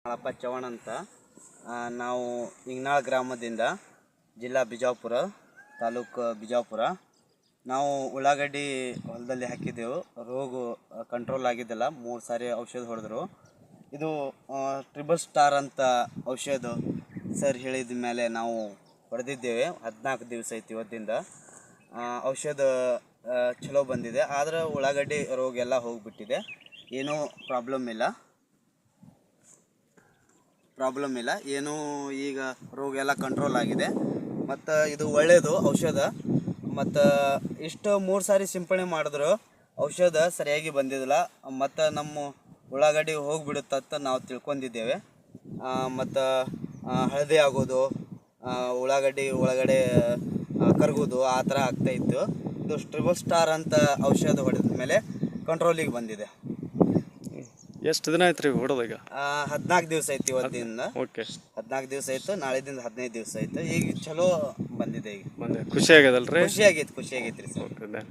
ಮಾಳಪ್ಪ ಚವ್ಹಾಣ್ ಅಂತ. ನಾವು ಇಂಗ್ನಾಳ ಗ್ರಾಮದಿಂದ, ಜಿಲ್ಲಾ ಬಿಜಾಪುರ, ತಾಲೂಕು ಬಿಜಾಪುರ. ನಾವು ಉಳ್ಳಾಗಡ್ಡಿ ಹೊಲದಲ್ಲಿ ಹಾಕಿದ್ದೆವು. ರೋಗ ಕಂಟ್ರೋಲ್ ಆಗಿದ್ದಿಲ್ಲ, 3 ಸಾರಿ ಔಷಧ ಹೊಡೆದ್ರು. ಇದು ಟ್ರಿಬಲ್ ಸ್ಟಾರ್ ಅಂತ ಔಷಧ ಸರ್ ಹೇಳಿದ ಮೇಲೆ ನಾವು ಹೊಡೆದಿದ್ದೇವೆ. 14 ದಿವಸ ಐತಿ ಇವತ್ತಿಂದ. ಔಷಧ ಚಲೋ ಬಂದಿದೆ. ಆದರೆ ಉಳ್ಳಾಗಡ್ಡಿ ರೋಗ ಎಲ್ಲ ಹೋಗಿಬಿಟ್ಟಿದೆ. ಏನೂ ಪ್ರಾಬ್ಲಮ್ ಇಲ್ಲ. ಏನೂ ಈಗ ರೋಗ ಎಲ್ಲ ಕಂಟ್ರೋಲ್ ಆಗಿದೆ. ಮತ್ತು ಇದು ಒಳ್ಳೆಯದು ಔಷಧ. ಮತ್ತು ಇಷ್ಟು 3 ಸಾರಿ ಸಿಂಪಡಣೆ ಮಾಡಿದ್ರು ಔಷಧ ಸರಿಯಾಗಿ ಬಂದಿದ್ದಿಲ್ಲ. ಮತ್ತು ನಮ್ಮ ಉಳ್ಳಾಗಡ್ಡಿ ಹೋಗಿಬಿಡುತ್ತಂತ ನಾವು ತಿಳ್ಕೊಂಡಿದ್ದೇವೆ. ಮತ್ತು ಹಳದಿ ಆಗೋದು, ಉಳ್ಳಾಗಡ್ಡಿ ಒಳಗಡೆ ಕರಗೋದು, ಆ ಥರ ಆಗ್ತಾಯಿತ್ತು. ಇದು ಟ್ರಿಬಲ್ ಸ್ಟಾರ್ ಅಂತ ಔಷಧ ಹೊಡೆದ ಮೇಲೆ ಕಂಟ್ರೋಲಿಗೆ ಬಂದಿದೆ. ಎಷ್ಟು ದಿನ ಆಯ್ತು ರೀ ಹೊಡೆದಾಗ? 14 ದಿವಸ ಐತಿ ಇವತ್ತಿಂದ. ಓಕೆ, 14 ದಿವಸ ಆಯ್ತು. ನಾಳೆದಿಂದ 15 ದಿವಸ ಆಯ್ತು. ಈಗ ಚಲೋ ಬಂದಿದೆ. ಈಗ ಖುಷಿ ಆಗ್ಯದಲ್ರಿ? ಖುಷಿ ಆಗೈತಿ ರೀ ಸರ್. ಓಕೆ.